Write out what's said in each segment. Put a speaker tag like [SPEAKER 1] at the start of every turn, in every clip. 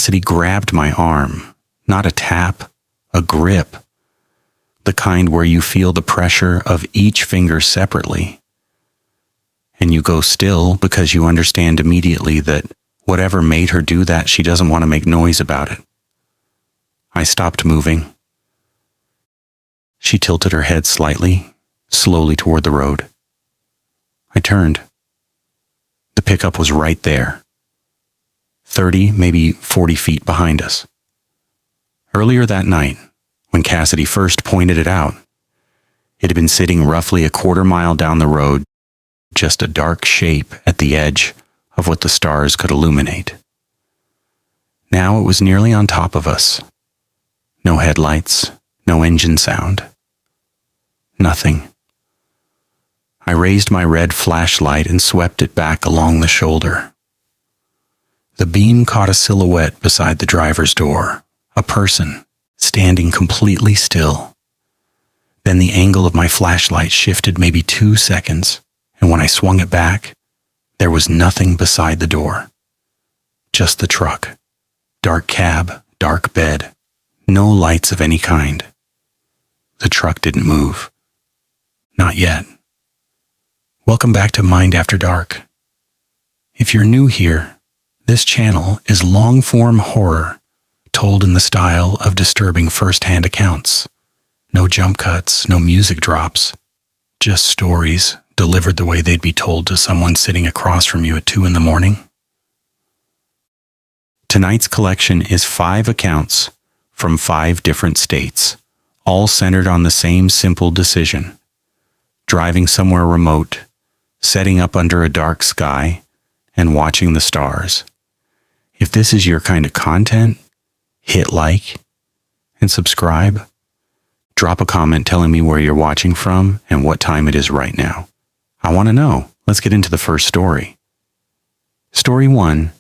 [SPEAKER 1] Cassidy grabbed my arm, not a tap, a grip, the kind where you feel the pressure of each finger separately. And you go still because you understand immediately that whatever made her do that, she doesn't want to make noise about it. I stopped moving. She tilted her head slightly, slowly toward the road. I turned. The pickup was right there, 30, maybe 40 feet behind us. Earlier that night, when Cassidy first pointed it out, it had been sitting roughly a quarter mile down the road, just a dark shape at the edge of what the stars could illuminate. Now it was nearly on top of us. No headlights, no engine sound. Nothing. I raised my red flashlight and swept it back along the shoulder. The beam caught a silhouette beside the driver's door, a person standing completely still. Then the angle of my flashlight shifted maybe 2 seconds, and when I swung it back, there was nothing beside the door. Just the truck. Dark cab, dark bed. No lights of any kind. The truck didn't move. Not yet. Welcome back to Mind After Dark. If you're new here, this channel is long-form horror told in the style of disturbing first-hand accounts. No jump cuts, no music drops, just stories delivered the way they'd be told to someone sitting across from you at 2 a.m. Tonight's collection is 5 accounts from 5 different states, all centered on the same simple decision: driving somewhere remote, setting up under a dark sky, and watching the stars. If this is your kind of content, hit like and subscribe. Drop a comment telling me where you're watching from and what time it is right now. I want to know. Let's get into the first story. Story 1.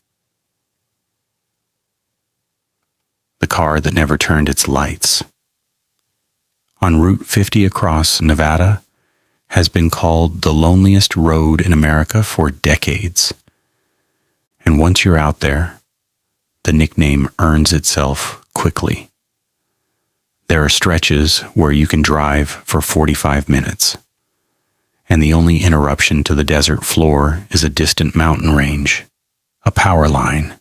[SPEAKER 1] The car that never turned its lights. On Route 50 across Nevada has been called the loneliest road in America for decades. And once you're out there, the nickname earns itself quickly. There are stretches where you can drive for 45 minutes, and the only interruption to the desert floor is a distant mountain range, a power line,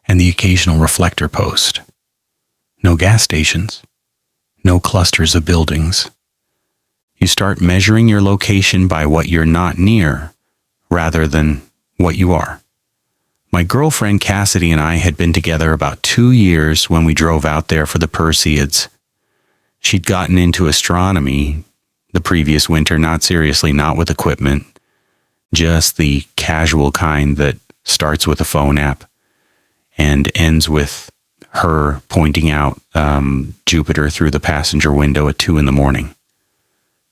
[SPEAKER 1] and the occasional reflector post. No gas stations, no clusters of buildings. You start measuring your location by what you're not near, rather than what you are. My girlfriend Cassidy and I had been together about 2 years when we drove out there for the Perseids. She'd gotten into astronomy the previous winter, not seriously, not with equipment, just the casual kind that starts with a phone app and ends with her pointing out Jupiter through the passenger window at 2 a.m.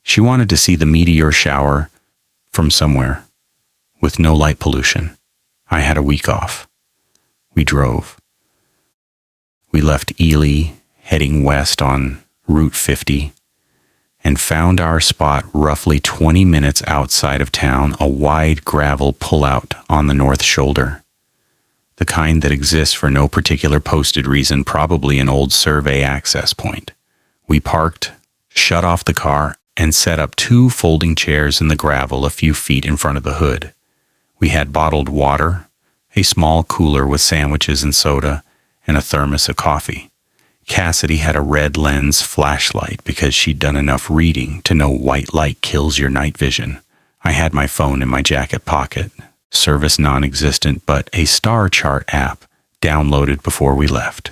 [SPEAKER 1] She wanted to see the meteor shower from somewhere with no light pollution. I had a week off. We drove. We left Ely, heading west on Route 50, and found our spot roughly 20 minutes outside of town, a wide gravel pullout on the north shoulder. The kind that exists for no particular posted reason, probably an old survey access point. We parked, shut off the car, and set up 2 folding chairs in the gravel a few feet in front of the hood. We had bottled water, a small cooler with sandwiches and soda, and a thermos of coffee. Cassidy had a red lens flashlight because she'd done enough reading to know white light kills your night vision. I had my phone in my jacket pocket, service non-existent, but a star chart app downloaded before we left.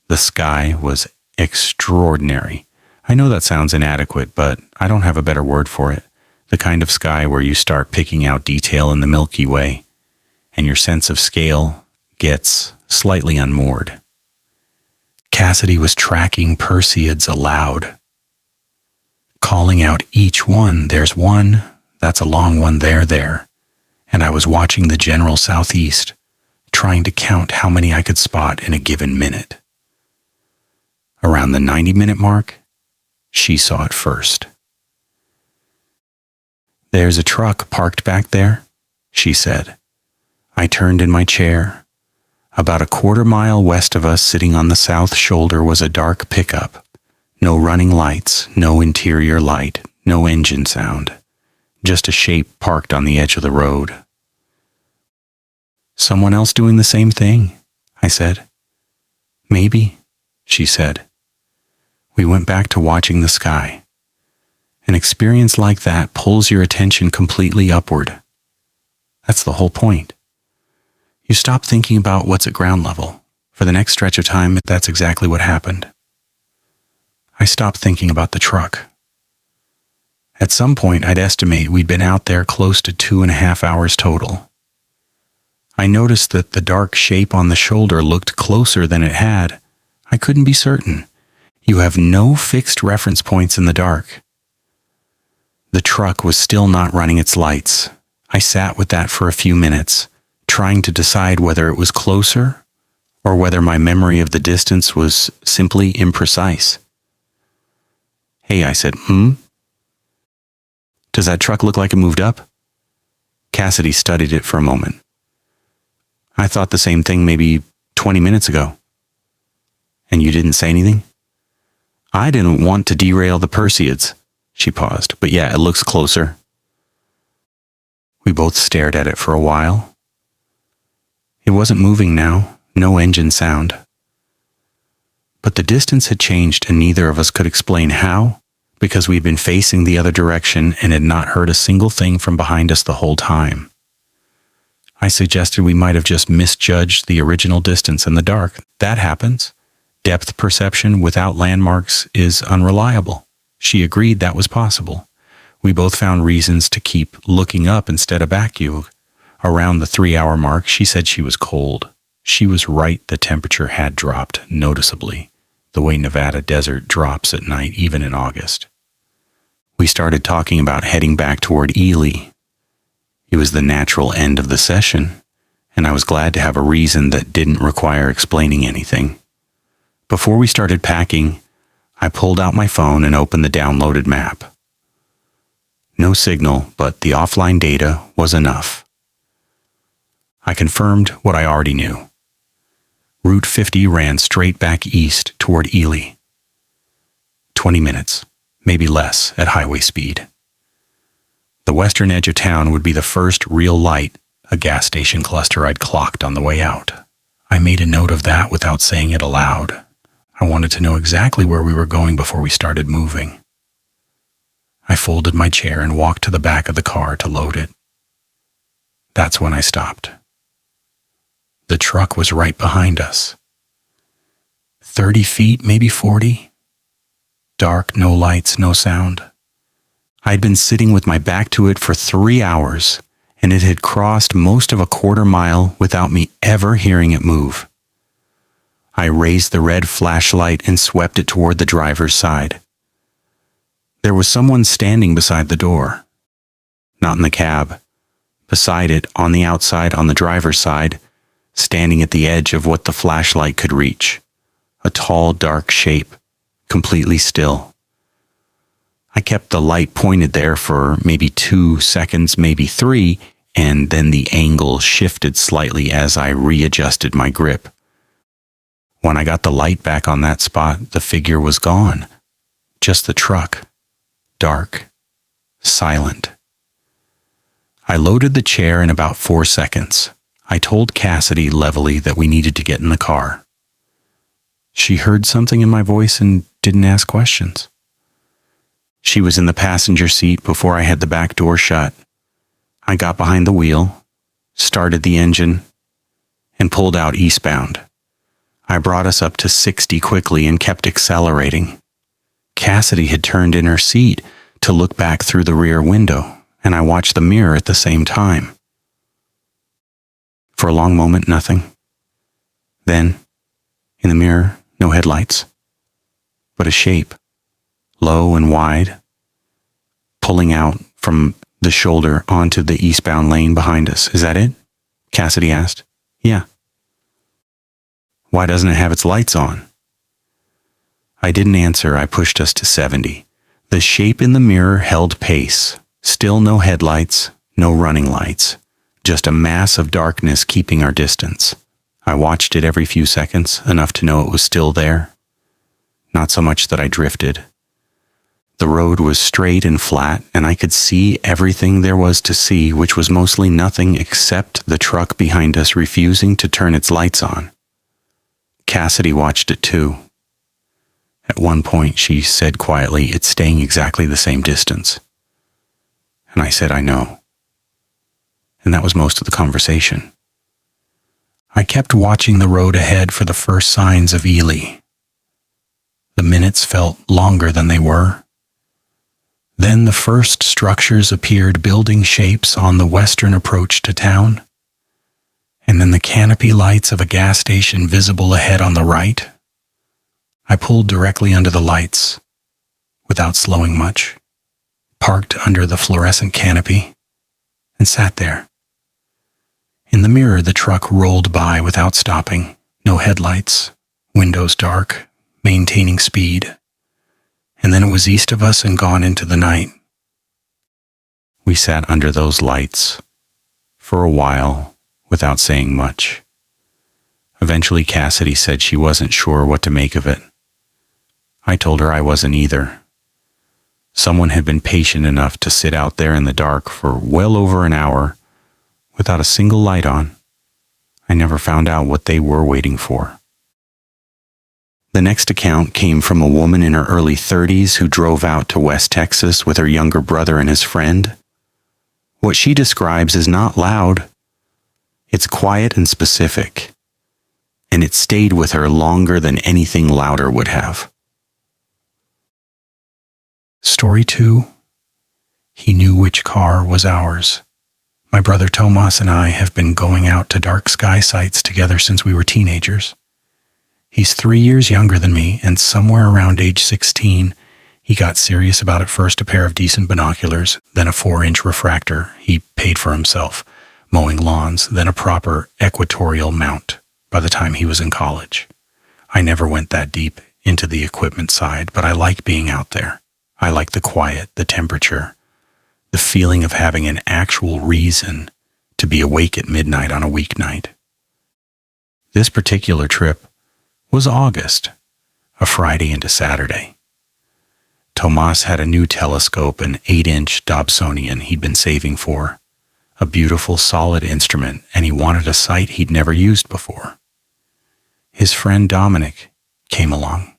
[SPEAKER 1] The sky was extraordinary. I know that sounds inadequate, but I don't have a better word for it. The kind of sky where you start picking out detail in the Milky Way, and your sense of scale gets slightly unmoored. Cassidy was tracking Perseids aloud, calling out each one. There's one, that's a long one, there. And I was watching the general southeast, trying to count how many I could spot in a given minute. Around the 90-minute mark, she saw it first. "There's a truck parked back there," she said. I turned in my chair. About a quarter-mile west of us, sitting on the south shoulder, was a dark pickup. No running lights, no interior light, no engine sound. Just a shape parked on the edge of the road. "Someone else doing the same thing?" I said. "Maybe," she said. We went back to watching the sky. An experience like that pulls your attention completely upward. That's the whole point. You stop thinking about what's at ground level. For the next stretch of time, that's exactly what happened. I stopped thinking about the truck. At some point, I'd estimate we'd been out there close to 2.5 hours total. I noticed that the dark shape on the shoulder looked closer than it had. I couldn't be certain. You have no fixed reference points in the dark. The truck was still not running its lights. I sat with that for a few minutes, trying to decide whether it was closer or whether my memory of the distance was simply imprecise. "Hey," I said, "Does that truck look like it moved up?" Cassidy studied it for a moment. "I thought the same thing maybe 20 minutes ago." "And you didn't say anything?" "I didn't want to derail the Perseids." She paused. "But yeah, it looks closer." We both stared at it for a while. It wasn't moving now, no engine sound. But the distance had changed, and neither of us could explain how, because we'd been facing the other direction and had not heard a single thing from behind us the whole time. I suggested we might have just misjudged the original distance in the dark. That happens. Depth perception without landmarks is unreliable. She agreed that was possible. We both found reasons to keep looking up instead of back. Around the 3-hour mark, she said she was cold. She was right, the temperature had dropped noticeably, the way Nevada desert drops at night, even in August. We started talking about heading back toward Ely. It was the natural end of the session, and I was glad to have a reason that didn't require explaining anything. Before we started packing, I pulled out my phone and opened the downloaded map. No signal, but the offline data was enough. I confirmed what I already knew. Route 50 ran straight back east toward Ely. 20 minutes, maybe less, at highway speed. The western edge of town would be the first real light, a gas station cluster I'd clocked on the way out. I made a note of that without saying it aloud. I wanted to know exactly where we were going before we started moving. I folded my chair and walked to the back of the car to load it. That's when I stopped. The truck was right behind us. 30 feet, maybe 40. Dark, no lights, no sound. I'd been sitting with my back to it for 3 hours, and it had crossed most of a quarter mile without me ever hearing it move. I raised the red flashlight and swept it toward the driver's side. There was someone standing beside the door. Not in the cab. Beside it, on the outside, on the driver's side, standing at the edge of what the flashlight could reach. A tall, dark shape, completely still. I kept the light pointed there for maybe 2 seconds, maybe 3, and then the angle shifted slightly as I readjusted my grip. When I got the light back on that spot, the figure was gone. Just the truck. Dark. Silent. I loaded the chair in about 4 seconds. I told Cassidy levelly that we needed to get in the car. She heard something in my voice and didn't ask questions. She was in the passenger seat before I had the back door shut. I got behind the wheel, started the engine, and pulled out eastbound. I brought us up to 60 quickly and kept accelerating. Cassidy had turned in her seat to look back through the rear window, and I watched the mirror at the same time. For a long moment, nothing. Then, in the mirror, no headlights, but a shape, low and wide, pulling out from the shoulder onto the eastbound lane behind us. "Is that it?" Cassidy asked. "Yeah." "Why doesn't it have its lights on?" I didn't answer. I pushed us to 70. The shape in the mirror held pace. Still no headlights, no running lights. Just a mass of darkness keeping our distance. I watched it every few seconds, enough to know it was still there. Not so much that I drifted. The road was straight and flat, and I could see everything there was to see, which was mostly nothing except the truck behind us refusing to turn its lights on. Cassidy watched it too. At one point, she said quietly, "It's staying exactly the same distance." And I said, "I know." And that was most of the conversation. I kept watching the road ahead for the first signs of Ely. The minutes felt longer than they were. Then the first structures appeared, building shapes on the western approach to town. And then the canopy lights of a gas station visible ahead on the right. I pulled directly under the lights, without slowing much, parked under the fluorescent canopy, and sat there. In the mirror, the truck rolled by without stopping, no headlights, windows dark, maintaining speed. And then it was east of us and gone into the night. We sat under those lights for a while without saying much. Eventually, Cassidy said she wasn't sure what to make of it. I told her I wasn't either. Someone had been patient enough to sit out there in the dark for well over an hour without a single light on. I never found out what they were waiting for. The next account came from a woman in her early 30s who drove out to West Texas with her younger brother and his friend. What she describes is not loud. It's quiet and specific, and it stayed with her longer than anything louder would have. Story 2. He knew which car was ours. My brother Tomas and I have been going out to dark sky sites together since we were teenagers. He's 3 years younger than me, and somewhere around age 16, he got serious about at first a pair of decent binoculars, then a 4-inch refractor he paid for himself, mowing lawns, then a proper equatorial mount by the time he was in college. I never went that deep into the equipment side, but I like being out there. I like the quiet, the temperature, the feeling of having an actual reason to be awake at midnight on a weeknight. This particular trip was August, a Friday into Saturday. Tomas had a new telescope, an 8-inch Dobsonian he'd been saving for, a beautiful solid instrument, and he wanted a sight he'd never used before. His friend Dominic came along.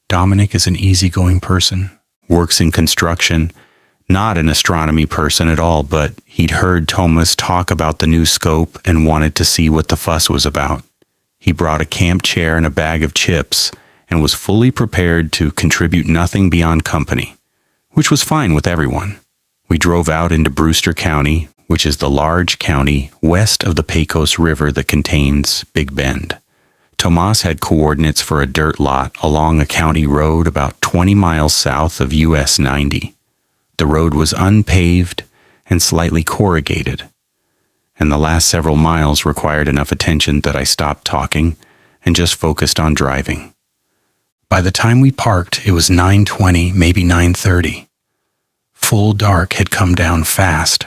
[SPEAKER 1] Dominic is an easygoing person, works in construction, not an astronomy person at all, but he'd heard Tomas talk about the new scope and wanted to see what the fuss was about. He brought a camp chair and a bag of chips and was fully prepared to contribute nothing beyond company, which was fine with everyone. We drove out into Brewster County, which is the large county west of the Pecos River that contains Big Bend. Tomas had coordinates for a dirt lot along a county road about 20 miles south of US 90. The road was unpaved and slightly corrugated, and the last several miles required enough attention that I stopped talking and just focused on driving. By the time we parked, it was 9:20, maybe 9:30. Full dark had come down fast.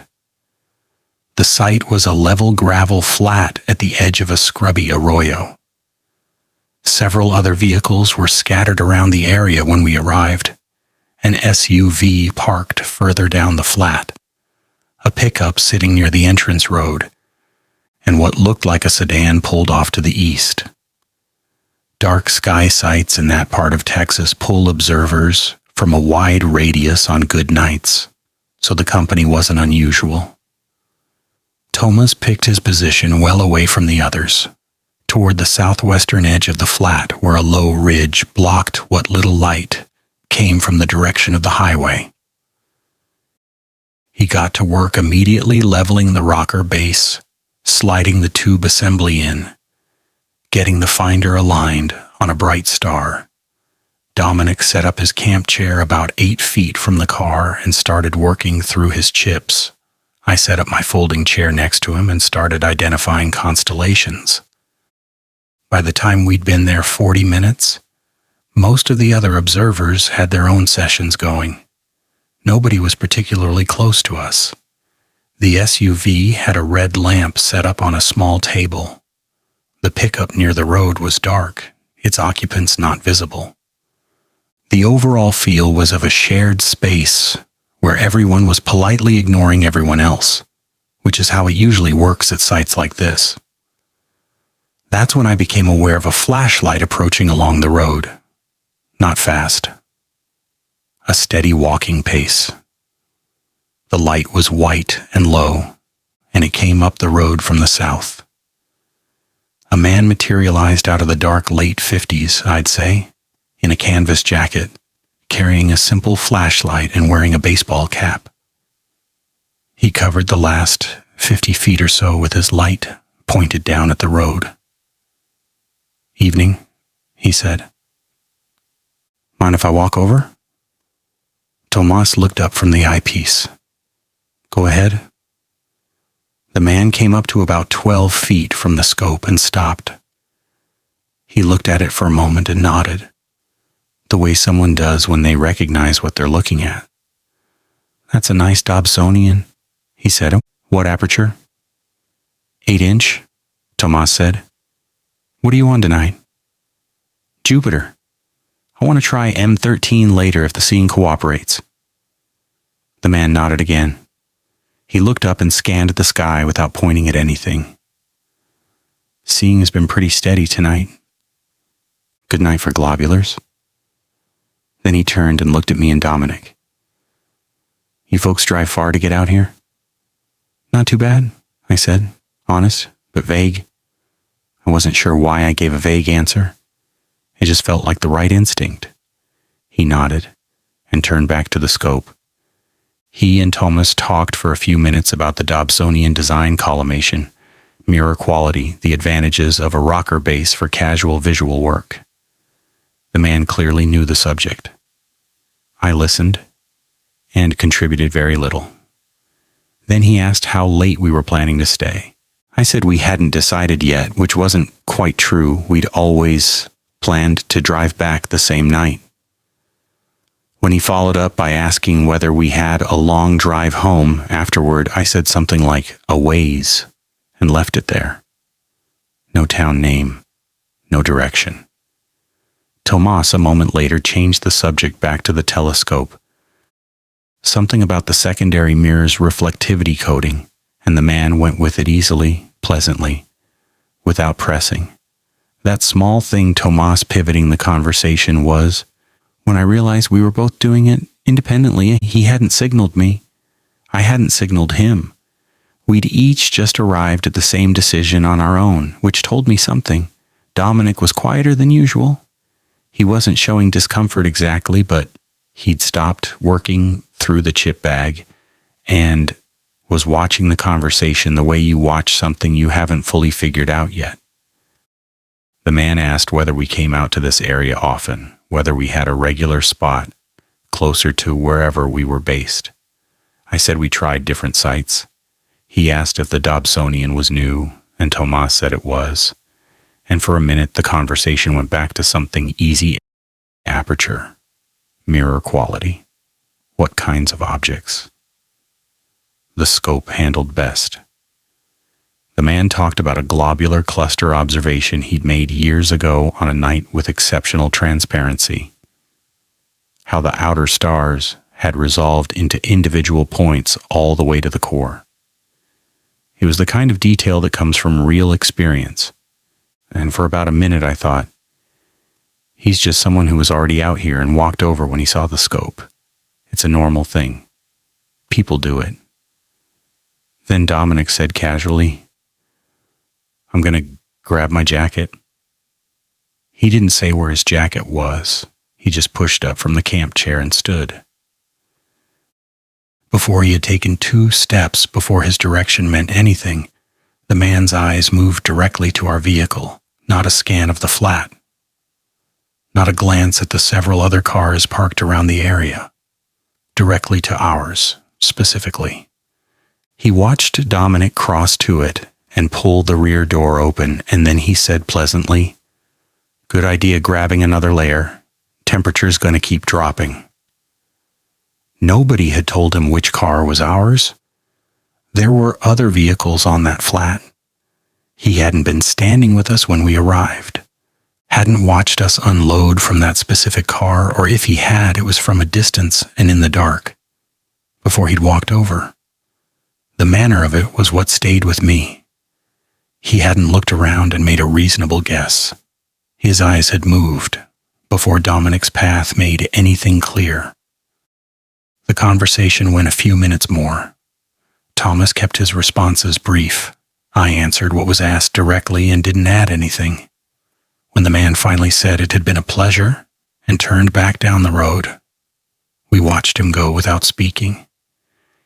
[SPEAKER 1] The site was a level gravel flat at the edge of a scrubby arroyo. Several other vehicles were scattered around the area when we arrived. An SUV parked further down the flat, a pickup sitting near the entrance road, and what looked like a sedan pulled off to the east. Dark sky sites in that part of Texas pull observers from a wide radius on good nights, so the company wasn't unusual. Tomas picked his position well away from the others, toward the southwestern edge of the flat where a low ridge blocked what little light came from the direction of the highway. He got to work immediately leveling the rocker base, sliding the tube assembly in, getting the finder aligned on a bright star. Dominic set up his camp chair about 8 feet from the car and started working through his chips. I set up my folding chair next to him and started identifying constellations. By the time we'd been there 40 minutes, most of the other observers had their own sessions going. Nobody was particularly close to us. The SUV had a red lamp set up on a small table. The pickup near the road was dark, its occupants not visible. The overall feel was of a shared space where everyone was politely ignoring everyone else, which is how it usually works at sites like this. That's when I became aware of a flashlight approaching along the road. Not fast. A steady walking pace. The light was white and low, and it came up the road from the south. A man materialized out of the dark late 50s, I'd say, in a canvas jacket, carrying a simple flashlight and wearing a baseball cap. He covered the last 50 feet or so with his light pointed down at the road. "Evening," he said. "Mind if I walk over?" Tomas looked up from the eyepiece. "Go ahead." The man came up to about 12 feet from the scope and stopped. He looked at it for a moment and nodded, the way someone does when they recognize what they're looking at. "That's a nice Dobsonian," he said. "What aperture?" 8-inch, Tomas said. "What are you on tonight?" "Jupiter. I want to try M13 later if the seeing cooperates." The man nodded again. He looked up and scanned the sky without pointing at anything. "Seeing has been pretty steady tonight. Good night for globulars." Then he turned and looked at me and Dominic. "You folks drive far to get out here?" "Not too bad," I said, honest, but vague. I wasn't sure why I gave a vague answer. It just felt like the right instinct. He nodded and turned back to the scope. He and Thomas talked for a few minutes about the Dobsonian design collimation, mirror quality, the advantages of a rocker base for casual visual work. The man clearly knew the subject. I listened and contributed very little. Then he asked how late we were planning to stay. I said we hadn't decided yet, which wasn't quite true. We'd always planned to drive back the same night. When he followed up by asking whether we had a long drive home afterward, I said something like "a ways" and left it there. No town name, no direction. Tomas, a moment later, changed the subject back to the telescope. Something about the secondary mirror's reflectivity coating, and the man went with it easily, pleasantly, without pressing. That small thing Tomas pivoting the conversation was, when I realized we were both doing it independently, he hadn't signaled me. I hadn't signaled him. We'd each just arrived at the same decision on our own, which told me something. Dominic was quieter than usual. He wasn't showing discomfort exactly, but he'd stopped working through the chip bag and was watching the conversation the way you watch something you haven't fully figured out yet. The man asked whether we came out to this area often, whether we had a regular spot closer to wherever we were based. I said we tried different sites. He asked if the Dobsonian was new, and Tomas said it was. And for a minute, the conversation went back to something easy: aperture, mirror quality, what kinds of objects. The scope handled best. The man talked about a globular cluster observation he'd made years ago on a night with exceptional transparency. How the outer stars had resolved into individual points all the way to the core. It was the kind of detail that comes from real experience. And for about a minute I thought, he's just someone who was already out here and walked over when he saw the scope. It's a normal thing. People do it. Then Dominic said casually, "I'm going to grab my jacket." He didn't say where his jacket was. He just pushed up from the camp chair and stood. Before he had taken 2 steps before his direction meant anything, the man's eyes moved directly to our vehicle, not a scan of the flat, not a glance at the several other cars parked around the area, directly to ours, specifically. He watched Dominic cross to it and pull the rear door open, and then he said pleasantly, "Good idea grabbing another layer. Temperature's going to keep dropping." Nobody had told him which car was ours. There were other vehicles on that flat. He hadn't been standing with us when we arrived, hadn't watched us unload from that specific car, or if he had, it was from a distance and in the dark, before he'd walked over. The manner of it was what stayed with me. He hadn't looked around and made a reasonable guess. His eyes had moved before Dominic's path made anything clear. The conversation went a few minutes more. Thomas kept his responses brief. I answered what was asked directly and didn't add anything. When the man finally said it had been a pleasure and turned back down the road, we watched him go without speaking.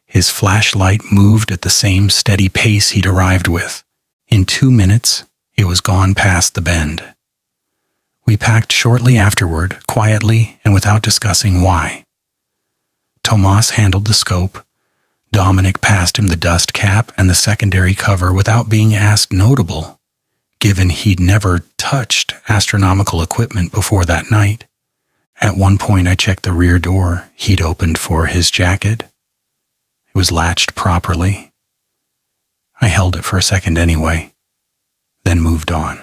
[SPEAKER 1] His flashlight moved at the same steady pace he'd arrived with. In 2 minutes, it was gone past the bend. We packed shortly afterward, quietly and without discussing why. Tomas handled the scope. Dominic passed him the dust cap and the secondary cover without being asked, notable, given he'd never touched astronomical equipment before that night. At one point I checked the rear door he'd opened for his jacket. It was latched properly. I held it for a second anyway, then moved on.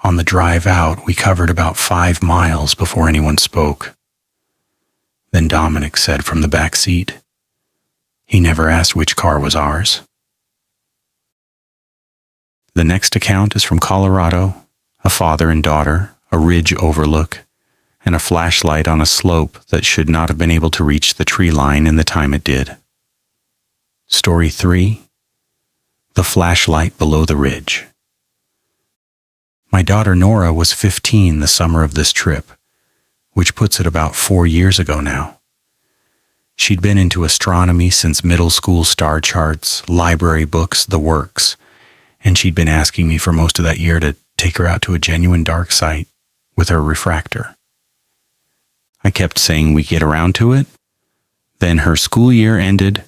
[SPEAKER 1] On the drive out, we covered about 5 miles before anyone spoke. Then Dominic said from the back seat, he never asked which car was ours. The next account is from Colorado, a father and daughter, a ridge overlook, and a flashlight on a slope that should not have been able to reach the tree line in the time it did. Story 3. The flashlight below the ridge. My daughter Nora was 15 the summer of this trip, which puts it about 4 years ago now. She'd been into astronomy since middle school, star charts, library books, the works, and she'd been asking me for most of that year to take her out to a genuine dark site with her refractor. I kept saying we'd get around to it. Then her school year ended,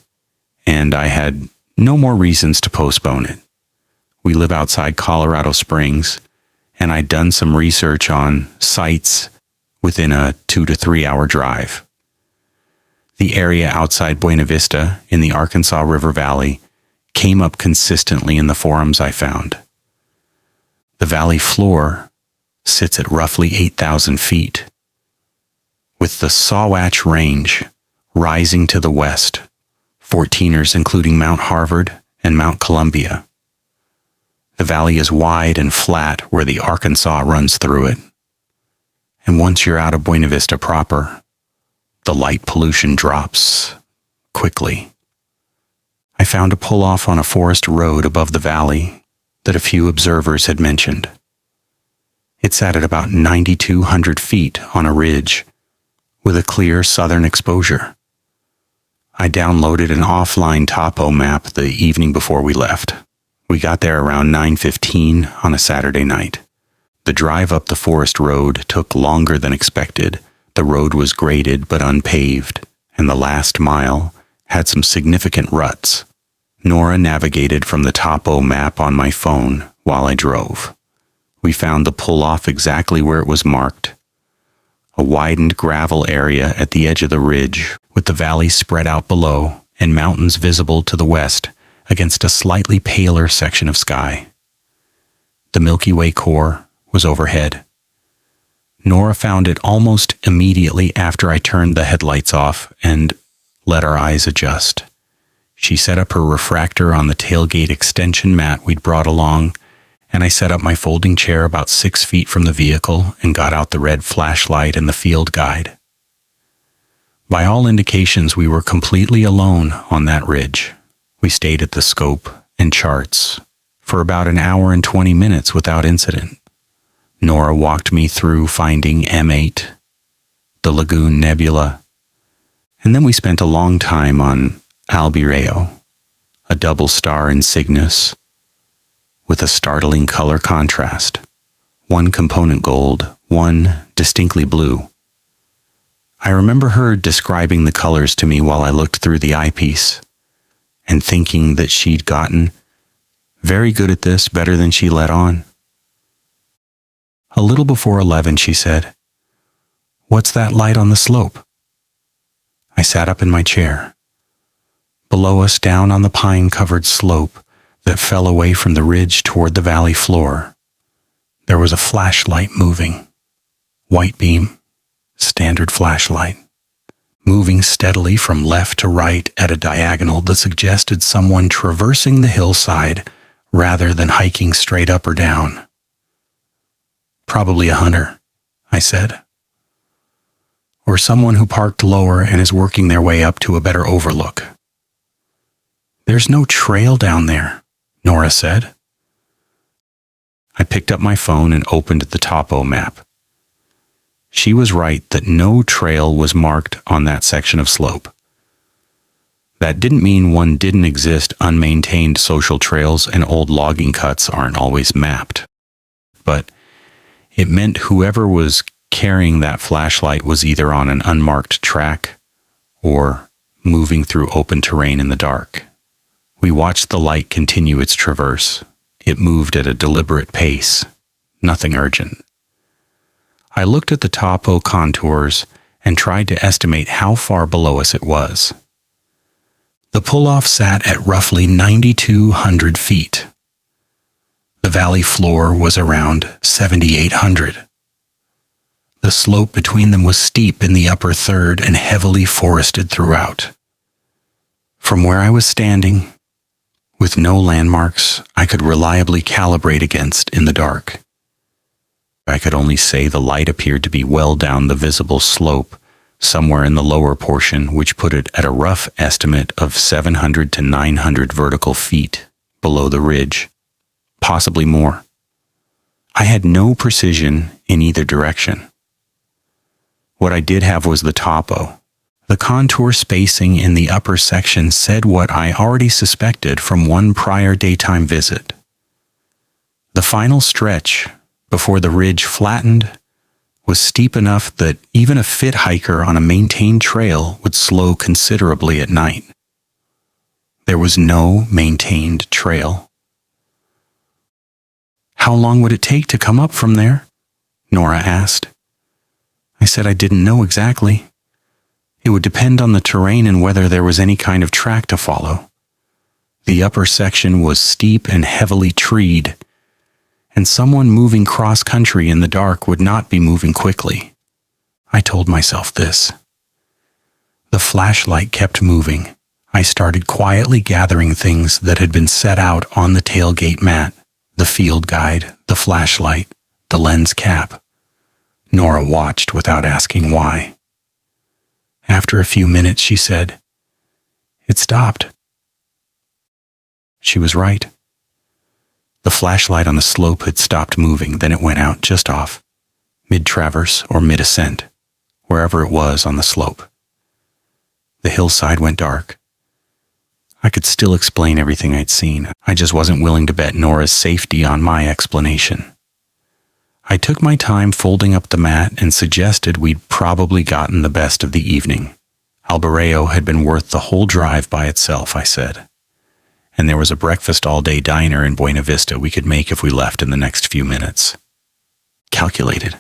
[SPEAKER 1] and I had no more reasons to postpone it. We live outside Colorado Springs, and I'd done some research on sites within a 2 to 3 hour drive. The area outside Buena Vista in the Arkansas River Valley came up consistently in the forums I found. The valley floor sits at roughly 8,000 feet, with the Sawatch Range rising to the west, 14ers including Mount Harvard and Mount Columbia. The valley is wide and flat where the Arkansas runs through it. And once you're out of Buena Vista proper, the light pollution drops quickly. I found a pull-off on a forest road above the valley that a few observers had mentioned. It sat at about 9,200 feet on a ridge with a clear southern exposure. I downloaded an offline topo map the evening before we left. We got there around 9:15 on a Saturday night. The drive up the forest road took longer than expected. The road was graded but unpaved, and the last mile had some significant ruts. Nora navigated from the topo map on my phone while I drove. We found the pull-off exactly where it was marked. A widened gravel area at the edge of the ridge, with the valley spread out below and mountains visible to the west against a slightly paler section of sky. The Milky Way core was overhead. Nora found it almost immediately after I turned the headlights off and let our eyes adjust. She set up her refractor on the tailgate extension mat we'd brought along, and I set up my folding chair about 6 feet from the vehicle and got out the red flashlight and the field guide. By all indications, we were completely alone on that ridge. We stayed at the scope and charts for about an hour and 20 minutes without incident. Nora walked me through finding M8, the Lagoon Nebula, and then we spent a long time on Albireo, a double star in Cygnus, with a startling color contrast, one component gold, one distinctly blue. I remember her describing the colors to me while I looked through the eyepiece, and thinking that she'd gotten very good at this, better than she let on. A little before 11, she said, "What's that light on the slope?" I sat up in my chair. Below us, down on the pine-covered slope, that fell away from the ridge toward the valley floor. There was a flashlight moving. White beam, standard flashlight, moving steadily from left to right at a diagonal that suggested someone traversing the hillside rather than hiking straight up or down. Probably a hunter, I said. Or someone who parked lower and is working their way up to a better overlook. There's no trail down there, Nora said. I picked up my phone and opened the topo map. She was right that no trail was marked on that section of slope. That didn't mean one didn't exist. Unmaintained social trails and old logging cuts aren't always mapped. But it meant whoever was carrying that flashlight was either on an unmarked track or moving through open terrain in the dark. We watched the light continue its traverse. It moved at a deliberate pace, nothing urgent. I looked at the topo contours and tried to estimate how far below us it was. The pull-off sat at roughly 9,200 feet. The valley floor was around 7,800. The slope between them was steep in the upper third and heavily forested throughout. From where I was standing, with no landmarks I could reliably calibrate against in the dark, I could only say the light appeared to be well down the visible slope, somewhere in the lower portion, which put it at a rough estimate of 700 to 900 vertical feet below the ridge, possibly more. I had no precision in either direction. What I did have was the topo. The contour spacing in the upper section said what I already suspected from one prior daytime visit. The final stretch, before the ridge flattened, was steep enough that even a fit hiker on a maintained trail would slow considerably at night. There was no maintained trail. How long would it take to come up from there? Nora asked. I said I didn't know exactly. It would depend on the terrain and whether there was any kind of track to follow. The upper section was steep and heavily treed, and someone moving cross-country in the dark would not be moving quickly. I told myself this. The flashlight kept moving. I started quietly gathering things that had been set out on the tailgate mat, the field guide, the flashlight, the lens cap. Nora watched without asking why. After a few minutes, she said, "It stopped." She was right. The flashlight on the slope had stopped moving, then it went out just off, mid-traverse or mid-ascent, wherever it was on the slope. The hillside went dark. I could still explain everything I'd seen. I just wasn't willing to bet Nora's safety on my explanation. I took my time folding up the mat and suggested we'd probably gotten the best of the evening. Albareo had been worth the whole drive by itself, I said. And there was a breakfast all-day diner in Buena Vista we could make if we left in the next few minutes. Calculated.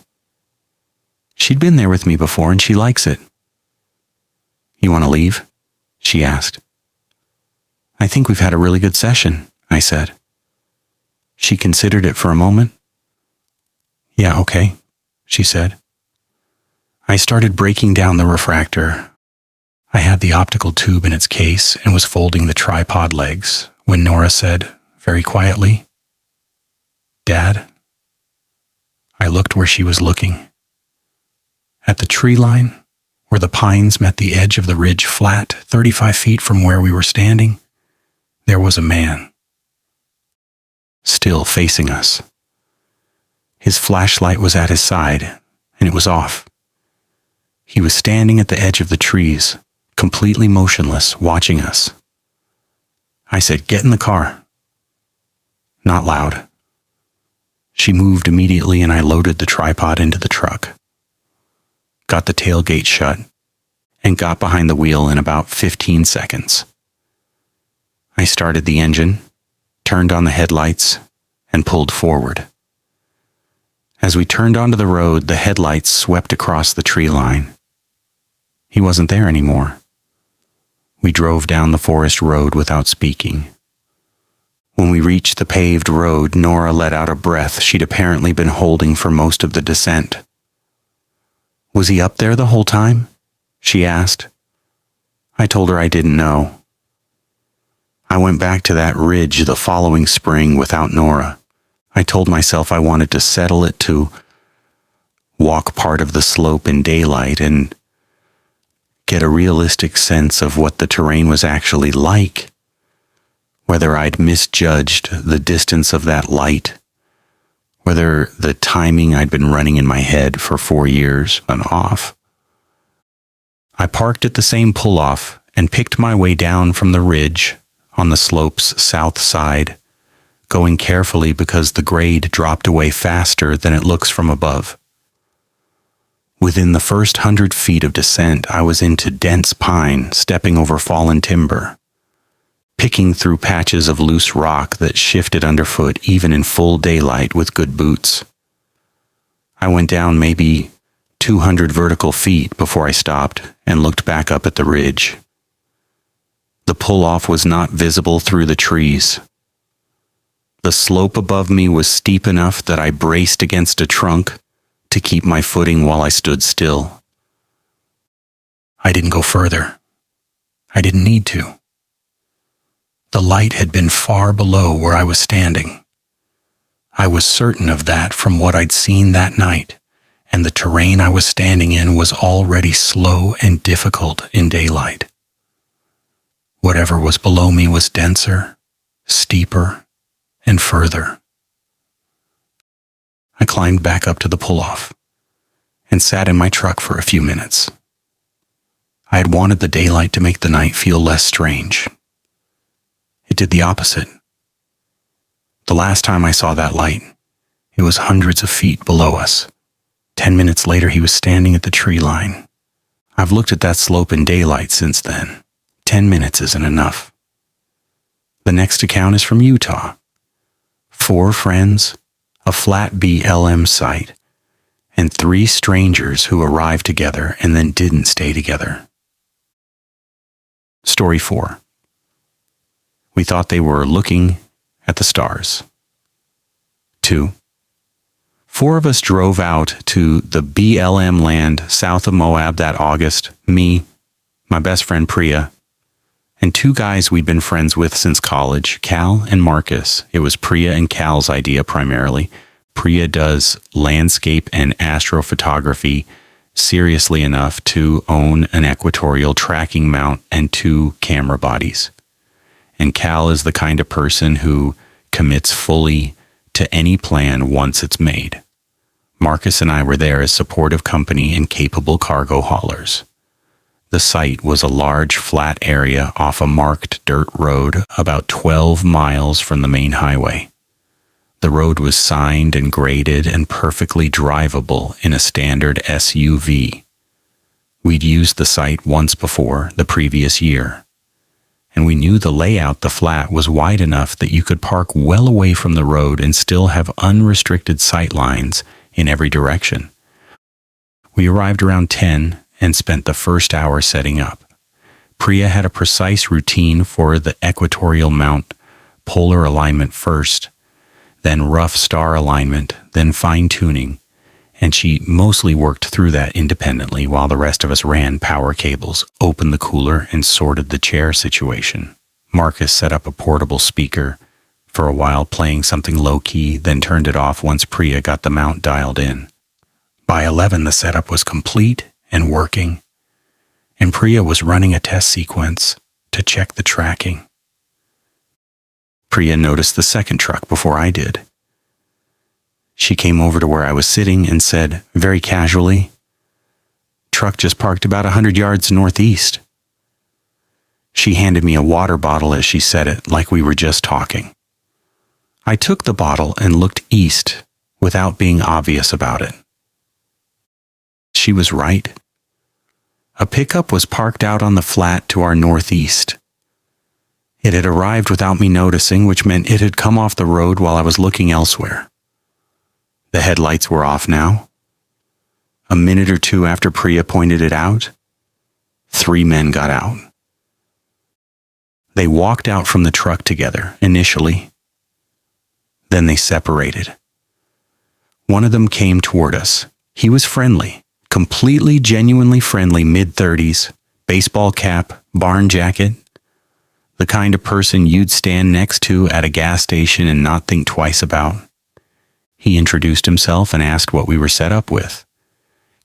[SPEAKER 1] She'd been there with me before and she likes it. You want to leave? She asked. I think we've had a really good session, I said. She considered it for a moment. Yeah, okay, she said. I started breaking down the refractor. I had the optical tube in its case and was folding the tripod legs when Nora said, very quietly, "Dad?" I looked where she was looking. At the tree line, where the pines met the edge of the ridge flat 35 feet from where we were standing, there was a man, still facing us. His flashlight was at his side, and it was off. He was standing at the edge of the trees, completely motionless, watching us. I said, "Get in the car." Not loud. She moved immediately, and I loaded the tripod into the truck, got the tailgate shut, and got behind the wheel in about 15 seconds. I started the engine, turned on the headlights, and pulled forward. As we turned onto the road, the headlights swept across the tree line. He wasn't there anymore. We drove down the forest road without speaking. When we reached the paved road, Nora let out a breath she'd apparently been holding for most of the descent. "Was he up there the whole time?" she asked. I told her I didn't know. I went back to that ridge the following spring without Nora. I told myself I wanted to settle it, to walk part of the slope in daylight and get a realistic sense of what the terrain was actually like, whether I'd misjudged the distance of that light, whether the timing I'd been running in my head for 4 years went off. I parked at the same pull-off and picked my way down from the ridge on the slope's south side, going carefully because the grade dropped away faster than it looks from above. Within the first 100 feet of descent, I was into dense pine, stepping over fallen timber, picking through patches of loose rock that shifted underfoot even in full daylight with good boots. I went down maybe 200 vertical feet before I stopped and looked back up at the ridge. The pull-off was not visible through the trees. The slope above me was steep enough that I braced against a trunk to keep my footing while I stood still. I didn't go further. I didn't need to. The light had been far below where I was standing. I was certain of that from what I'd seen that night, and the terrain I was standing in was already slow and difficult in daylight. Whatever was below me was denser, steeper, and further. I climbed back up to the pull-off and sat in my truck for a few minutes. I had wanted the daylight to make the night feel less strange. It did the opposite. The last time I saw that light, it was hundreds of feet below us. 10 minutes later, he was standing at the tree line. I've looked at that slope in daylight since then. 10 minutes isn't enough. The next account is from Utah. 4 friends, a flat BLM site, and 3 strangers who arrived together and then didn't stay together. Story 4. We thought they were looking at the stars. 2. 4 of us drove out to the BLM land south of Moab that August. Me, my best friend Priya, and 2 guys we'd been friends with since college, Cal and Marcus. It was Priya and Cal's idea primarily. Priya does landscape and astrophotography seriously enough to own an equatorial tracking mount and 2 camera bodies. And Cal is the kind of person who commits fully to any plan once it's made. Marcus and I were there as supportive company and capable cargo haulers. The site was a large flat area off a marked dirt road about 12 miles from the main highway. The road was signed and graded and perfectly drivable in a standard SUV. We'd used the site once before, the previous year, and we knew the layout, the flat, was wide enough that you could park well away from the road and still have unrestricted sight lines in every direction. We arrived around 10 and spent the first hour setting up. Priya had a precise routine for the equatorial mount, polar alignment first, then rough star alignment, then fine-tuning, and she mostly worked through that independently while the rest of us ran power cables, opened the cooler, and sorted the chair situation. Marcus set up a portable speaker for a while, playing something low-key, then turned it off once Priya got the mount dialed in. By 11, the setup was complete and working, and Priya was running a test sequence to check the tracking. Priya noticed the second truck before I did. She came over to where I was sitting and said, very casually, "Truck just parked about 100 yards northeast." She handed me a water bottle as she said it, like we were just talking. I took the bottle and looked east without being obvious about it. She was right. A pickup was parked out on the flat to our northeast. It had arrived without me noticing, which meant it had come off the road while I was looking elsewhere. The headlights were off now. A minute or 2 after Priya pointed it out, 3 men got out. They walked out from the truck together, initially, Then they separated. One of them came toward us. He was friendly, completely genuinely friendly, mid-30s, baseball cap, barn jacket, the kind of person you'd stand next to at a gas station and not think twice about. He introduced himself and asked what we were set up with.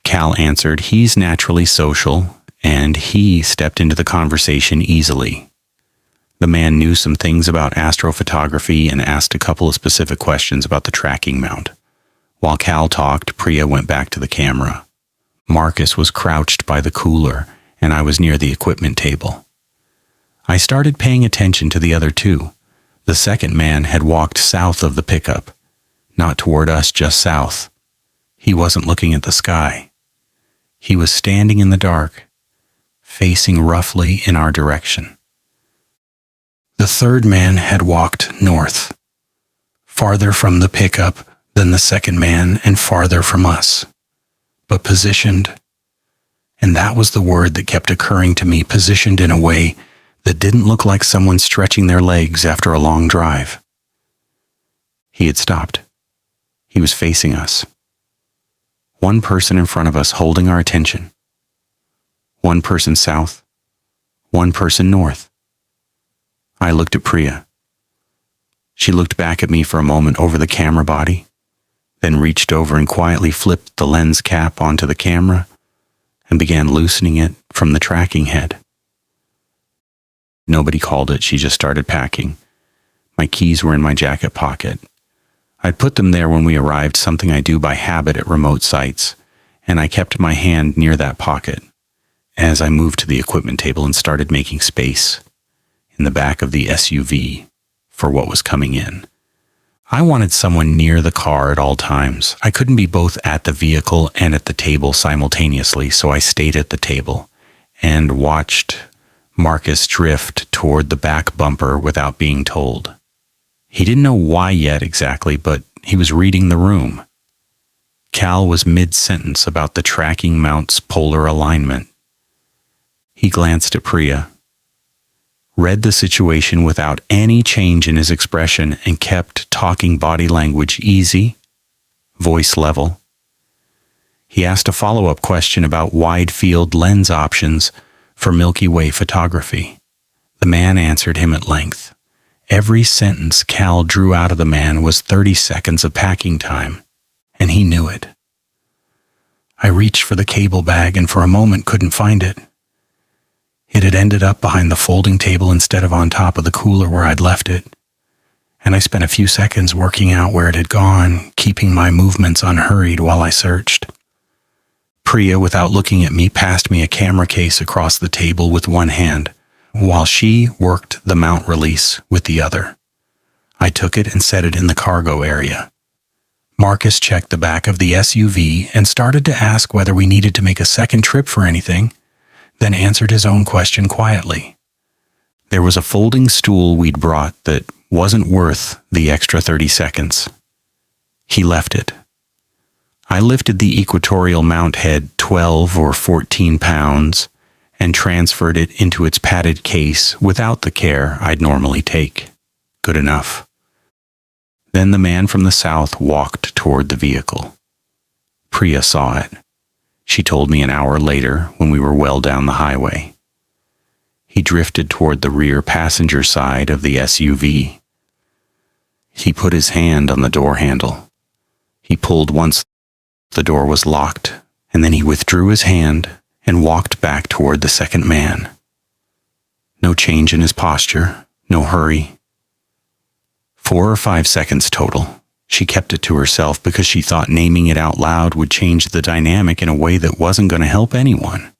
[SPEAKER 1] Cal answered he's naturally social, and he stepped into the conversation easily. The man knew some things about astrophotography and asked a couple of specific questions about the tracking mount. While Cal talked, Priya went back to the camera. Marcus was crouched by the cooler, and I was near the equipment table. I started paying attention to the other two. The second man had walked south of the pickup. Not toward us, just south. He wasn't looking at the sky. He was standing in the dark, facing roughly in our direction. The third man had walked north, farther from the pickup than the second man and farther from us, but positioned, and that was the word that kept occurring to me, positioned in a way that didn't look like someone stretching their legs after a long drive. He had stopped. He was facing us. One person in front of us holding our attention. One person south. One person north. I looked at Priya. She looked back at me for a moment over the camera body, then reached over and quietly flipped the lens cap onto the camera and began loosening it from the tracking head. Nobody called it. She just started packing. My keys were in my jacket pocket. I'd put them there when we arrived, something I do by habit at remote sites, and I kept my hand near that pocket as I moved to the equipment table and started making space in the back of the SUV for what was coming in. I wanted someone near the car at all times. I couldn't be both at the vehicle and at the table simultaneously, so I stayed at the table and watched Marcus drift toward the back bumper without being told. He didn't know why yet exactly, but he was reading the room. Cal was mid-sentence about the tracking mount's polar alignment. He glanced at Priya, read the situation without any change in his expression, and kept talking body language easy, voice level. He asked a follow-up question about wide-field lens options for Milky Way photography. The man answered him at length. Every sentence Cal drew out of the man was 30 seconds of packing time, and he knew it. I reached for the cable bag and for a moment couldn't find it. It had ended up behind the folding table instead of on top of the cooler where I'd left it, and I spent a few seconds working out where it had gone, keeping my movements unhurried while I searched. Priya, without looking at me, passed me a camera case across the table with one hand, while she worked the mount release with the other. I took it and set it in the cargo area. Marcus checked the back of the SUV and started to ask whether we needed to make a second trip for anything, then answered his own question quietly. There was a folding stool we'd brought that wasn't worth the extra 30 seconds. He left it. I lifted the equatorial mount head 12 or 14 pounds and transferred it into its padded case without the care I'd normally take. Good enough. Then the man from the south walked toward the vehicle. Priya saw it. She told me an hour later when we were well down the highway. He drifted toward the rear passenger side of the SUV. He put his hand on the door handle. He pulled once the door was locked, and then he withdrew his hand and walked back toward the second man. No change in his posture, no hurry. 4 or 5 seconds total. She kept it to herself because she thought naming it out loud would change the dynamic in a way that wasn't going to help anyone.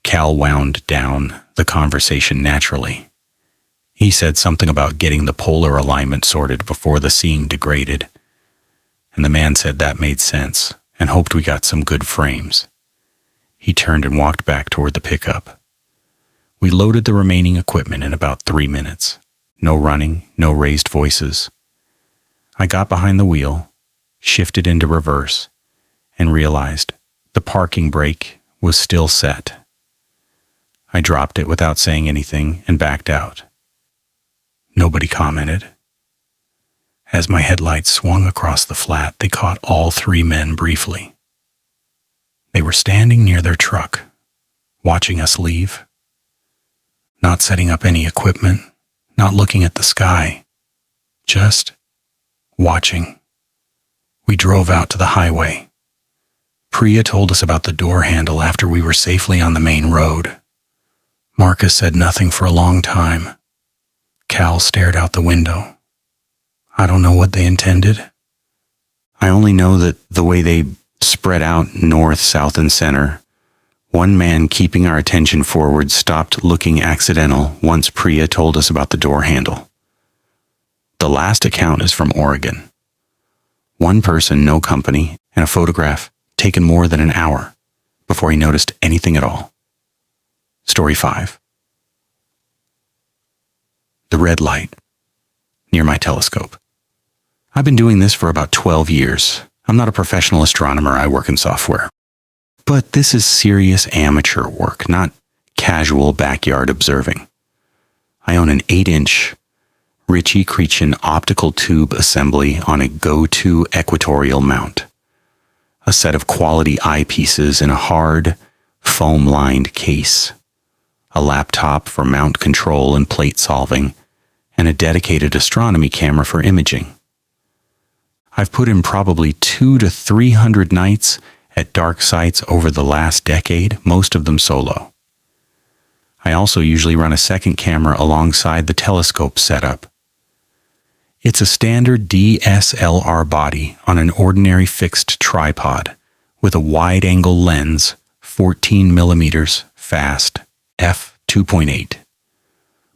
[SPEAKER 1] Cal wound down the conversation naturally. He said something about getting the polar alignment sorted before the seeing degraded, and the man said that made sense and hoped we got some good frames. He turned and walked back toward the pickup. We loaded the remaining equipment in about 3 minutes. No running, no raised voices. I got behind the wheel, shifted into reverse, and realized the parking brake was still set. I dropped it without saying anything and backed out. Nobody commented. As my headlights swung across the flat, they caught all three men briefly. They were standing near their truck, watching us leave, not setting up any equipment, not looking at the sky, just watching. We drove out to the highway. Priya told us about the door handle after we were safely on the main road. Marcus said nothing for a long time. Cal stared out the window. I don't know what they intended. I only know that the way they spread out north, south, and center, one man keeping our attention forward stopped looking accidental once Priya told us about the door handle. The last account is from Oregon. One person, no company, and a photograph taken more than an hour before he noticed anything at all. Story 5. The red light near my telescope. I've been doing this for about 12 years. I'm not a professional astronomer, I work in software. But this is serious amateur work, not casual backyard observing. I own an 8-inch Ritchie-Creechan optical tube assembly on a go-to equatorial mount. A set of quality eyepieces in a hard, foam-lined case. A laptop for mount control and plate solving, and a dedicated astronomy camera for imaging. I've put in probably 200 to 300 nights at dark sites over the last decade, most of them solo. I also usually run a second camera alongside the telescope setup. It's a standard DSLR body on an ordinary fixed tripod with a wide-angle lens, 14 millimeters, fast, f2.8,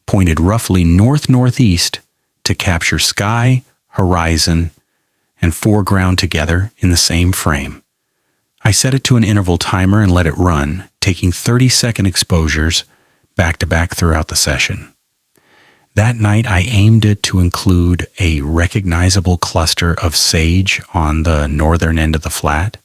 [SPEAKER 1] pointed roughly north-northeast to capture sky, horizon, and foreground together in the same frame. I set it to an interval timer and let it run, taking 30-second exposures back-to-back throughout the session. That night, I aimed it to include a recognizable cluster of sage on the northern end of the flat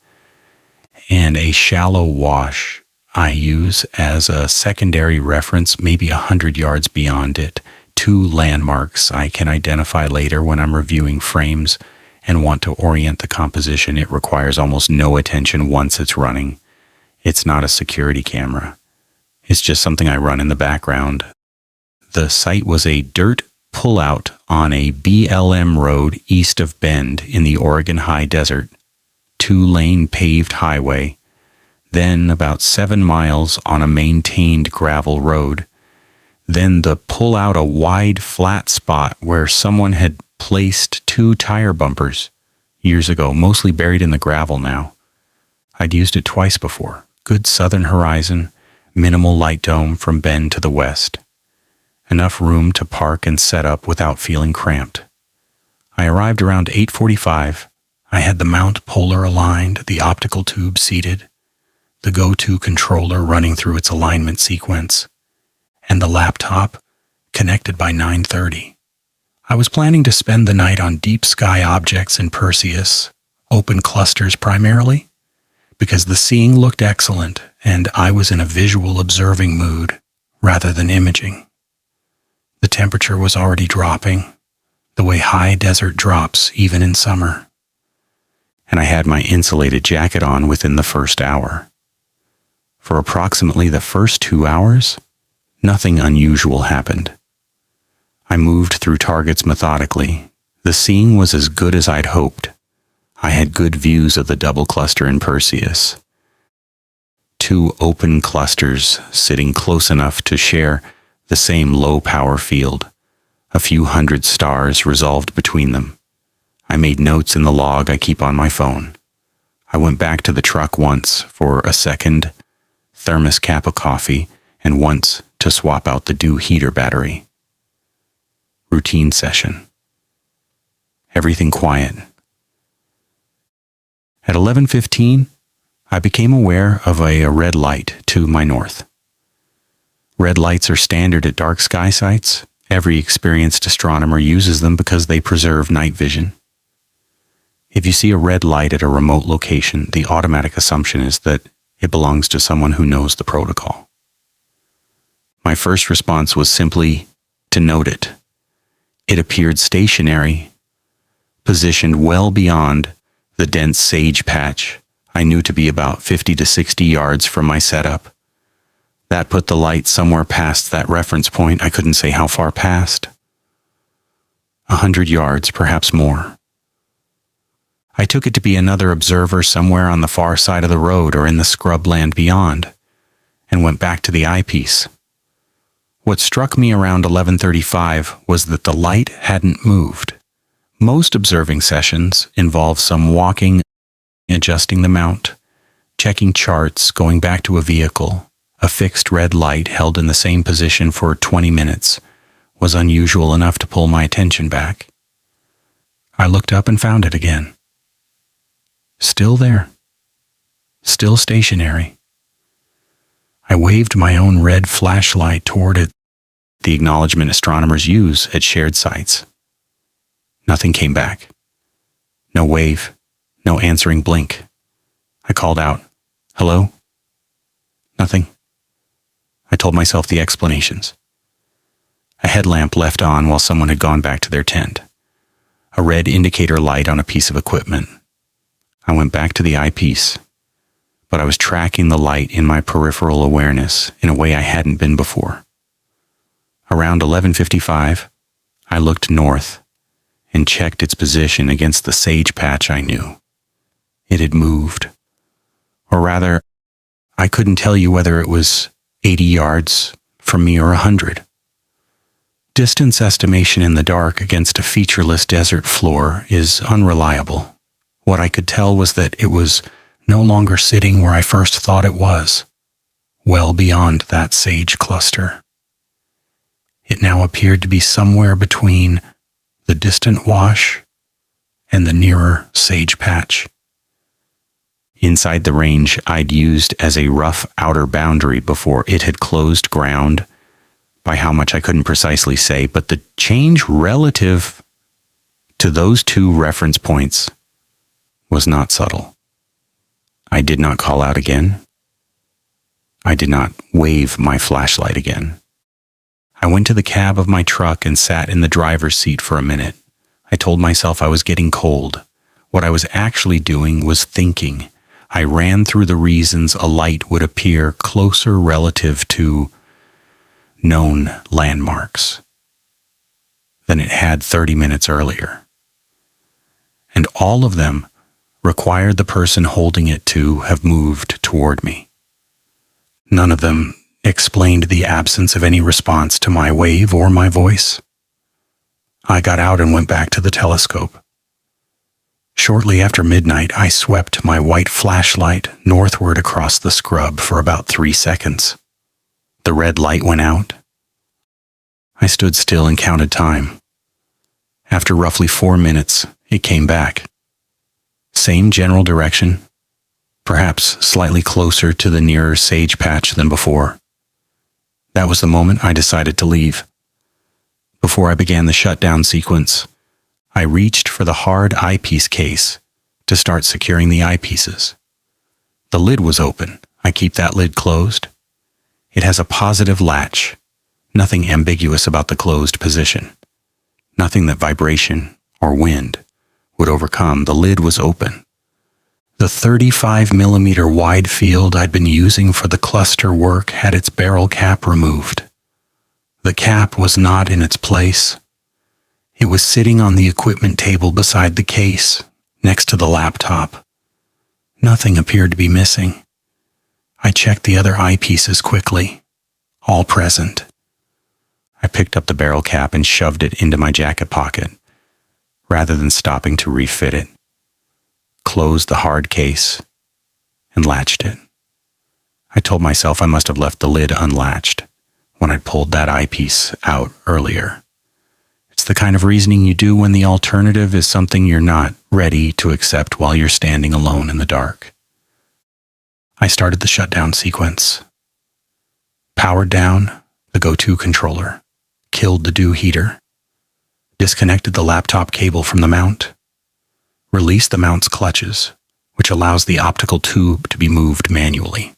[SPEAKER 1] and a shallow wash I use as a secondary reference, maybe 100 yards beyond it, 2 landmarks I can identify later when I'm reviewing frames and want to orient the composition. It requires almost no attention once it's running. It's not a security camera. It's just something I run in the background. The site was a dirt pullout on a BLM road east of Bend in the Oregon high desert, 2-lane paved highway, then about 7 miles on a maintained gravel road. Then the pull out a wide flat spot where someone had placed 2 tire bumpers years ago, mostly buried in the gravel now. I'd used it twice before. Good southern horizon, minimal light dome from Bend to the west. Enough room to park and set up without feeling cramped. I arrived around 8:45. I had the mount polar aligned, the optical tube seated, the go-to controller running through its alignment sequence, and the laptop connected by 9:30. I was planning to spend the night on deep sky objects in Perseus, open clusters primarily, because the seeing looked excellent and I was in a visual observing mood rather than imaging. The temperature was already dropping, the way high desert drops even in summer, and I had my insulated jacket on within the first hour. For approximately the first 2 hours, nothing unusual happened. I moved through targets methodically. The seeing was as good as I'd hoped. I had good views of the double cluster in Perseus. 2 open clusters sitting close enough to share the same low-power field. A few hundred stars resolved between them. I made notes in the log I keep on my phone. I went back to the truck once for a second thermos cap of coffee and once to swap out the dew heater battery. Routine session. Everything quiet. At 11:15, I became aware of a red light to my north. Red lights are standard at dark sky sites. Every experienced astronomer uses them because they preserve night vision. If you see a red light at a remote location, the automatic assumption is that it belongs to someone who knows the protocol. My first response was simply to note it. It appeared stationary, positioned well beyond the dense sage patch I knew to be about 50 to 60 yards from my setup. That put the light somewhere past that reference point. I couldn't say how far past. 100 yards, perhaps more. I took it to be another observer somewhere on the far side of the road or in the scrubland beyond, and went back to the eyepiece. What struck me around 11:35 was that the light hadn't moved. Most observing sessions involve some walking, adjusting the mount, checking charts, going back to a vehicle. A fixed red light held in the same position for 20 minutes was unusual enough to pull my attention back. I looked up and found it again. Still there. Still stationary. I waved my own red flashlight toward it, the acknowledgement astronomers use at shared sites. Nothing came back. No wave, no answering blink. I called out, "Hello?" Nothing. I told myself the explanations. A headlamp left on while someone had gone back to their tent. A red indicator light on a piece of equipment. I went back to the eyepiece, but I was tracking the light in my peripheral awareness in a way I hadn't been before. Around 11:55, I looked north and checked its position against the sage patch I knew. It had moved. Or rather, I couldn't tell you whether it was 80 yards from me or 100. Distance estimation in the dark against a featureless desert floor is unreliable. What I could tell was that it was no longer sitting where I first thought it was, well beyond that sage cluster. It now appeared to be somewhere between the distant wash and the nearer sage patch. Inside the range I'd used as a rough outer boundary before it had closed ground, by how much I couldn't precisely say, but the change relative to those two reference points was not subtle. I did not call out again. I did not wave my flashlight again. I went to the cab of my truck and sat in the driver's seat for a minute. I told myself I was getting cold. What I was actually doing was thinking. I ran through the reasons a light would appear closer relative to known landmarks than it had 30 minutes earlier. And all of them required the person holding it to have moved toward me. None of them explained the absence of any response to my wave or my voice. I got out and went back to the telescope. Shortly after midnight, I swept my white flashlight northward across the scrub for about 3 seconds. The red light went out. I stood still and counted time. After roughly 4 minutes, it came back. Same general direction, perhaps slightly closer to the nearer sage patch than before. That was the moment I decided to leave. Before I began the shutdown sequence, I reached for the hard eyepiece case to start securing the eyepieces. The lid was open. I keep that lid closed. It has a positive latch. Nothing ambiguous about the closed position. Nothing that vibration or wind would overcome. The lid was open. The 35mm wide field I'd been using for the cluster work had its barrel cap removed. The cap was not in its place. It was sitting on the equipment table beside the case, next to the laptop. Nothing appeared to be missing. I checked the other eyepieces quickly. All present. I picked up the barrel cap and shoved it into my jacket pocket, rather than stopping to refit it. Closed the hard case and latched it. I told myself I must have left the lid unlatched when I'd pulled that eyepiece out earlier. It's the kind of reasoning you do when the alternative is something you're not ready to accept while you're standing alone in the dark. I started the shutdown sequence. Powered down the go-to controller, killed the dew heater, disconnected the laptop cable from the mount, released the mount's clutches, which allows the optical tube to be moved manually.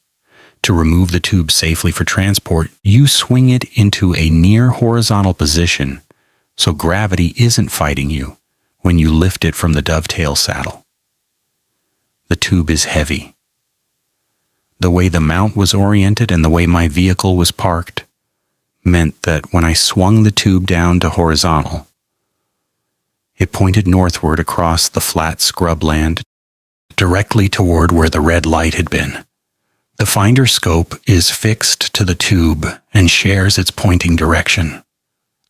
[SPEAKER 1] To remove the tube safely for transport, you swing it into a near horizontal position so gravity isn't fighting you when you lift it from the dovetail saddle. The tube is heavy. The way the mount was oriented and the way my vehicle was parked meant that when I swung the tube down to horizontal, it pointed northward across the flat scrubland directly toward where the red light had been. The finder scope is fixed to the tube and shares its pointing direction.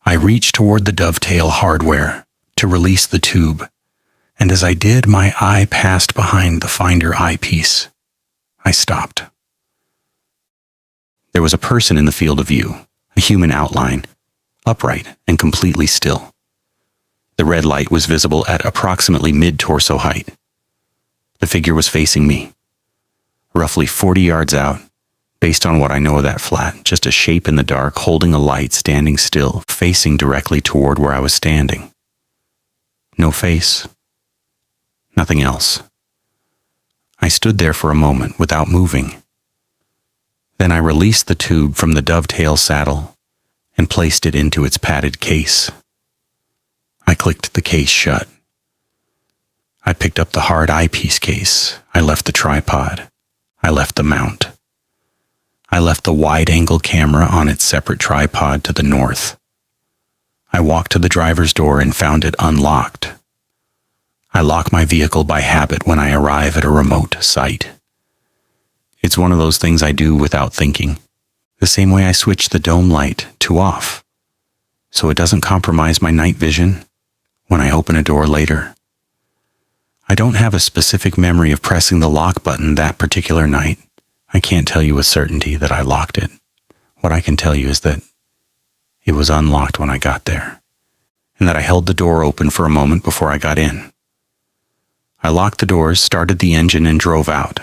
[SPEAKER 1] I reached toward the dovetail hardware to release the tube, and as I did, my eye passed behind the finder eyepiece. I stopped. There was a person in the field of view, a human outline, upright and completely still. The red light was visible at approximately mid-torso height. The figure was facing me, roughly 40 yards out, based on what I know of that flat, just a shape in the dark, holding a light, standing still, facing directly toward where I was standing. No face. Nothing else. I stood there for a moment without moving. Then I released the tube from the dovetail saddle and placed it into its padded case. I clicked the case shut. I picked up the hard eyepiece case. I left the tripod. I left the mount. I left the wide-angle camera on its separate tripod to the north. I walked to the driver's door and found it unlocked. I lock my vehicle by habit when I arrive at a remote site. It's one of those things I do without thinking, the same way I switch the dome light to off, so it doesn't compromise my night vision when I open a door later. I don't have a specific memory of pressing the lock button that particular night. I can't tell you with certainty that I locked it. What I can tell you is that it was unlocked when I got there, and that I held the door open for a moment before I got in. I locked the doors, started the engine, and drove out.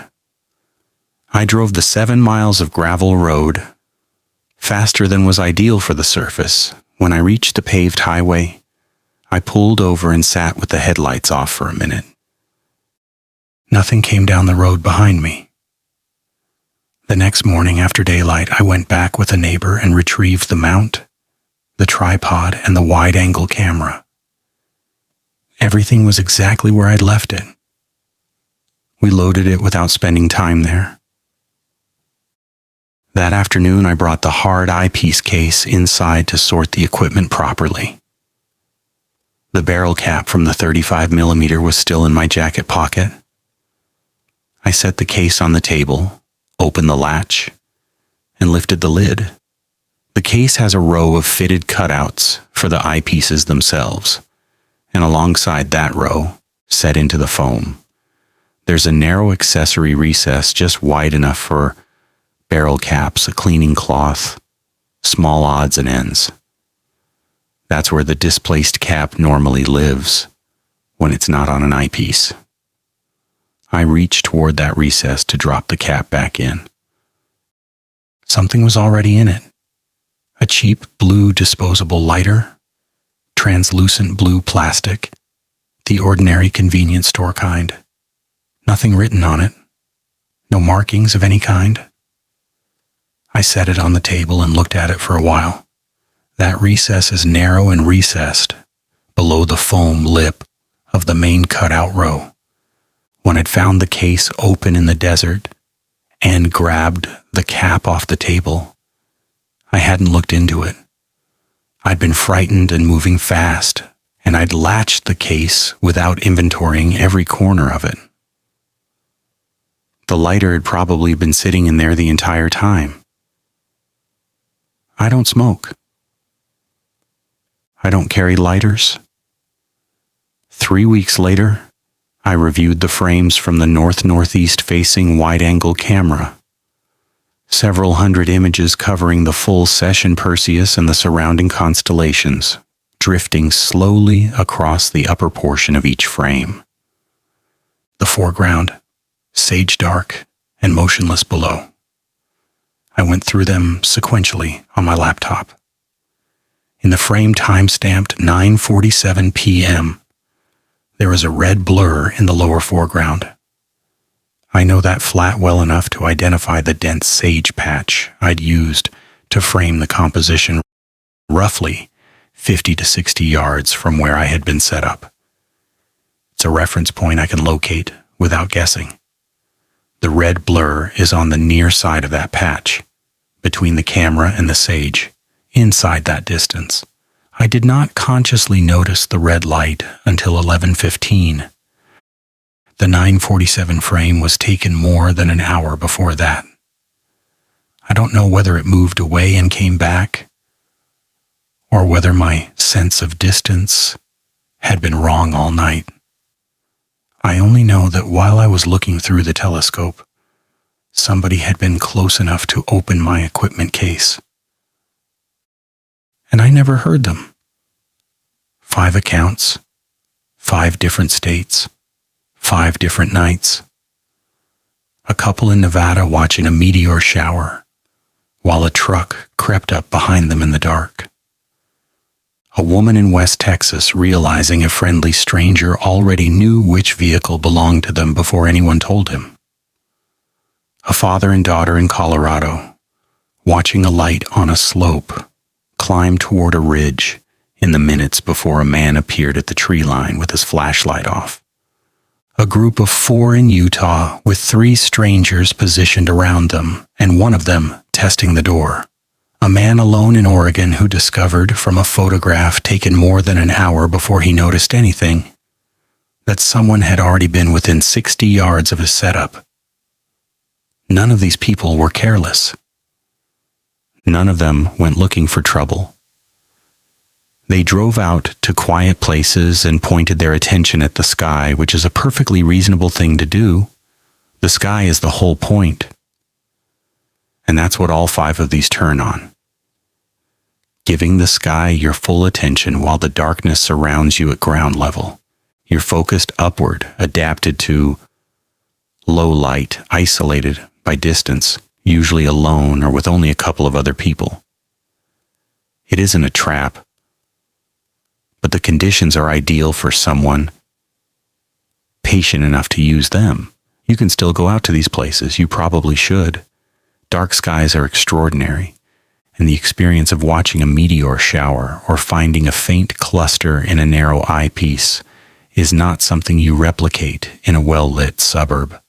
[SPEAKER 1] I drove the 7 miles of gravel road, faster than was ideal for the surface. When I reached the paved highway, I pulled over and sat with the headlights off for a minute. Nothing came down the road behind me. The next morning after daylight, I went back with a neighbor and retrieved the mount, the tripod, and the wide-angle camera. Everything was exactly where I'd left it. We loaded it without spending time there. That afternoon, I brought the hard eyepiece case inside to sort the equipment properly. The barrel cap from the 35mm was still in my jacket pocket. I set the case on the table, opened the latch, and lifted the lid. The case has a row of fitted cutouts for the eyepieces themselves, and alongside that row, set into the foam, there's a narrow accessory recess just wide enough for barrel caps, a cleaning cloth, small odds and ends. That's where the displaced cap normally lives when it's not on an eyepiece. I reached toward that recess to drop the cap back in. Something was already in it. A cheap blue disposable lighter, translucent blue plastic, the ordinary convenience store kind. Nothing written on it. No markings of any kind. I set it on the table and looked at it for a while. That recess is narrow and recessed below the foam lip of the main cutout row. When I'd found the case open in the desert and grabbed the cap off the table, I hadn't looked into it. I'd been frightened and moving fast, and I'd latched the case without inventorying every corner of it. The lighter had probably been sitting in there the entire time. I don't smoke. I don't carry lighters. 3 weeks later, I reviewed the frames from the north-northeast facing wide-angle camera. Several hundred images covering the full session Perseus and the surrounding constellations, drifting slowly across the upper portion of each frame. The foreground, sage dark and motionless below. I went through them sequentially on my laptop. In the frame time-stamped 9:47 p.m., there is a red blur in the lower foreground. I know that flat well enough to identify the dense sage patch I'd used to frame the composition roughly 50 to 60 yards from where I had been set up. It's a reference point I can locate without guessing. The red blur is on the near side of that patch, between the camera and the sage, inside that distance. I did not consciously notice the red light until 11:15. The 9:47 frame was taken more than an hour before that. I don't know whether it moved away and came back, or whether my sense of distance had been wrong all night. I only know that while I was looking through the telescope, somebody had been close enough to open my equipment case. And I never heard them. 5 accounts, 5 different states, 5 different nights. A couple in Nevada watching a meteor shower, while a truck crept up behind them in the dark. A woman in West Texas realizing a friendly stranger already knew which vehicle belonged to them before anyone told him. A father and daughter in Colorado, watching a light on a slope climb toward a ridge in the minutes before a man appeared at the tree line with his flashlight off. A group of 4 in Utah with 3 strangers positioned around them and one of them testing the door. A man alone in Oregon who discovered from a photograph taken more than an hour before he noticed anything that someone had already been within 60 yards of his setup. None of these people were careless. None of them went looking for trouble. They drove out to quiet places and pointed their attention at the sky, which is a perfectly reasonable thing to do. The sky is the whole point. And that's what all 5 of these turn on. Giving the sky your full attention while the darkness surrounds you at ground level. You're focused upward, adapted to low light, isolated by distance, usually alone or with only a couple of other people. It isn't a trap, but the conditions are ideal for someone patient enough to use them. You can still go out to these places. You probably should. Dark skies are extraordinary, and the experience of watching a meteor shower or finding a faint cluster in a narrow eyepiece is not something you replicate in a well-lit suburb.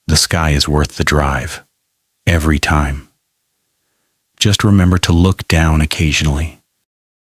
[SPEAKER 1] The sky is worth the drive, every time. Just remember to look down occasionally.